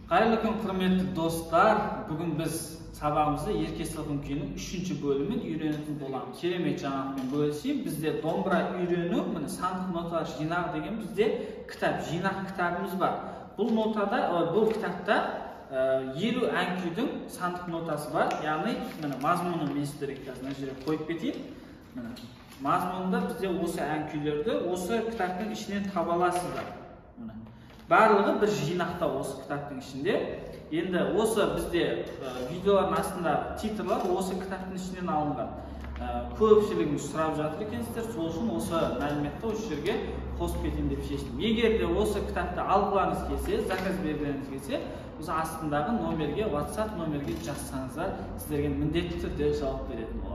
Қайырлы күн, құрметті достар. Бүгін біз сабағымызда ерке сылқым күйінің 3-ші бөлімін үйренетін боламыз. Керемет жаңалықпен бөлісейін. Бізде домбыра үйрену, міне сандық ноталар жинағы деген бізде кітап, жинақ кітабымыз бар. Бұл кітапта 50 ән күйдің сандық нотасы бар. Яғни, міне мазмұны мен сіздерге қазір мына жерге қойып кетейін. Міне мазмұнында бізде осы ән күйлерді осы кітаптың ішінен таба аласыздар. Барлығы бір жинақта осы кітаптың ішінде. Енді осы бізде видеолардың астында титрлар осы кітаптың ішінен алынған. Көпшілігіңіз сұрап жатыр екенсіздер, сол үшін осы мәліметті осы жерге қосып кетейін деп шештім. Егер де осы кітапты алғыларыңыз келсе, заказ бергілеріңіз келсе, осы астындағы номерге, WhatsApp номерге жазсаңыздар, сіздерге міндетті түрде жауап беретін болады.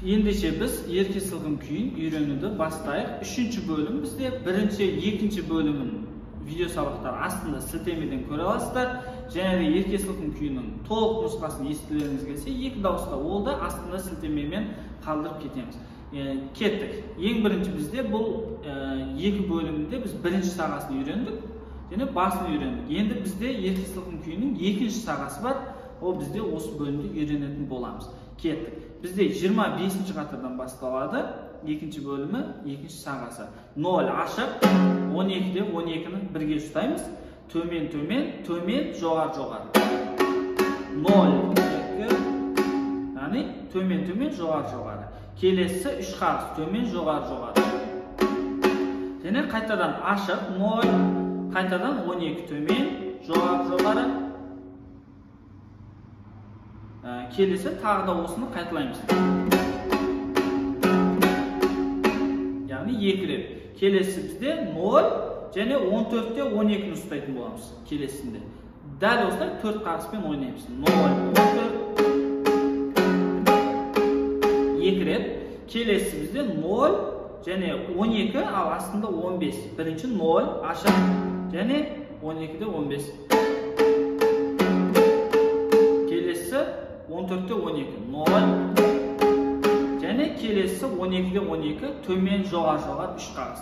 Ендеше біз ерке сылқым күйін үйренуді бастайық. 3-ші бөлім бізде 1-ші, 2-ші бөлімін видео сабақтар астында сілтемеден көре аласыздар. Және де ерке сылқым күйінің толық нұсқасын естулеріңіз келсе, 2 дауыста ол да астында сілтемемен қалдырып кетеміз. Кеттік. Ең бірінші бізде бұл 2 бөлімінде біз 1-ші сағасын үйрендік және басын үйрендік. Енді бізде ерке сылқым күйінің 2-ші сағасы бар. Ол бізде осы бөлімде үйренетін боламыз. Кеттік. Бізде 25-ші қатардан басталады. 2-ші бөлімі, 2-ші сағасы. 0 ашық, 12-де 12-ні бірге ұстаймыз. Төмен, төмен, төмен, жоғар, жоғар. 0, 2, яғни төмен, төмен, жоғар, жоғар. Келесі 3 қағыс, төмен, жоғар, жоғар. Және қайтадан ашық, 0, қайтадан 12 төмен, жоғар, жоғары. Келесі тағы да осыны қайталаймыз. Яғни 2 рет. Келесі бізде 0 және 14-те 12-ні ұстайтын боламыз. Келесінде. Дәл осылай 4 қағыспен ойнаймыз. 0, 14, 2 рет. Келесі бізде 0 және 12, ал астында 15. Бірінші 0, ашық және 12-де 15. 14-те 12, 0, және келесі 12-де 12, төмен, жоғар, жоғар, 3 қағыс.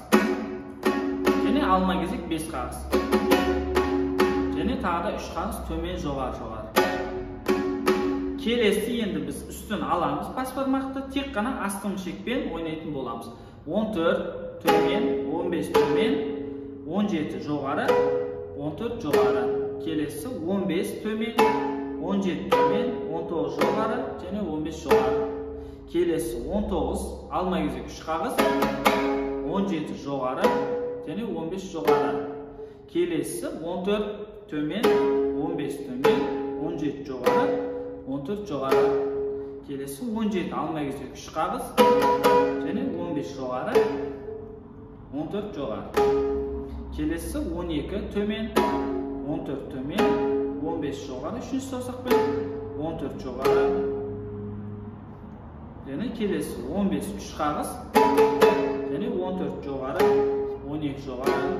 Және алма кезек 5 қағыс. Және тағы да 3 қағыс, төмен, жоғар, жоғар. Келесі енді біз үстін аламыз бас бармақты, тек қана астың шекпен ойнайтын боламыз. 14, төмен, 15 төмен, 17 жоғары, 14 жоғары. Келесі 15 төмен, 17 төмен, 19 жоғары және 15 жоғары. Келесі 19, алма кезек 3 қағыс, 17 жоғары және 15 жоғары. Келесі 14 төмен, 15 төмен, 17 жоғары, 14 жоғары. Келесі 17, алма кезек 3 қағыс және 15 жоғары, 14 жоғары. Келесі 12 төмен, 14 төмен, 15 жоғары, 3-ші саусақпен, 14 жоғары. Және келесі 15 3 қағыс, және 14 жоғары, 12 жоғары,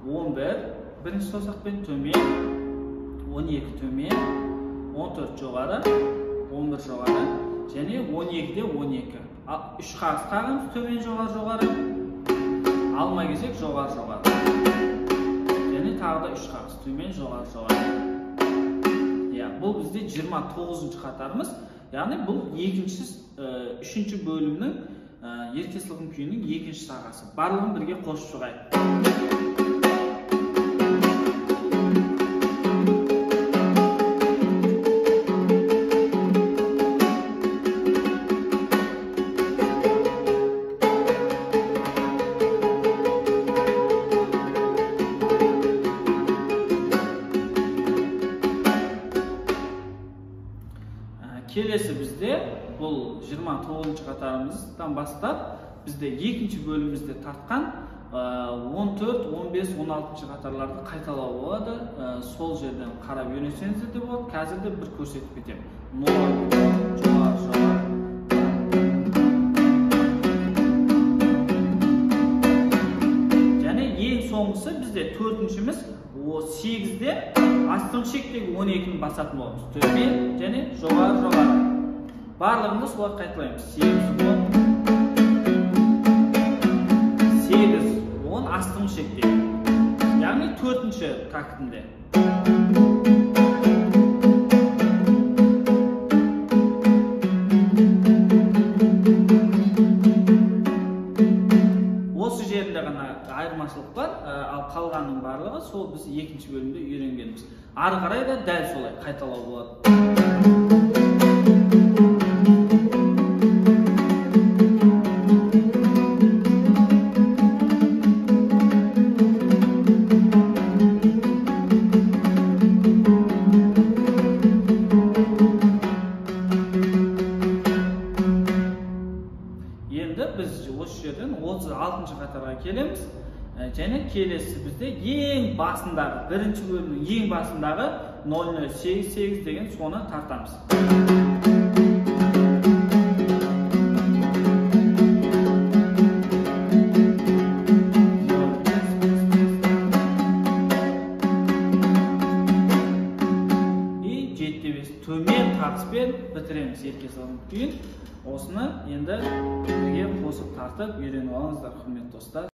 11 бірінші саусақпен төмен, 12 төмен, 14 жоғары, 11 жоғары, және 12-де 12. 3 қағыс қағымыз, төмен, жоғар, жоғары, алма кезек жоғар, жоғары. Және тағы да 3 қағыс, төмен, жоғар, жоғары. Бұл бізде 29-ші қатарымыз, яғни бұл 3-ші бөлімнің ерке сылқым күйінің 2-ші сағасы. Барлығын бірге қосып шығайық. Келесі бізде бұл 29-ші қатарымыздан бастап бізде 2-ші бөлімімізде тартқан 14, 15, 16-ші қатарларды қайталау болады. Сол жерден қарап үйренсеңіздер де болады. Қазір де бір көрсетіп кетемін. 0, жоғар, жоғар. Және ең соңғысы бізде 4-шіміз 8-де астың шектегі 12-ні басатын боламыз. Төмен және жоғар, жоғар. Барлығында солай қайталаймыз. 8, 10 астың шектегі. Яғни 4-ші тактінде. Осы жерінде ғана айырмашылық бар, ал қалғанның барлығы сол біз екінші бөлімде үйренгеніміз. Ары қарай да дәл солай қайталау болады. Енді біз осы жерден 36-шы қатарға келеміз. Және келесі бізде ең басындағы, бірінші бөлімнің ең басындағы 0088 деген соны тартамыз. И 7-5 төмен тартыспен бітіреміз ерке салым күйін. Осыны енді бірге қосып тартып үйреніп алыңыздар, құрметті достар.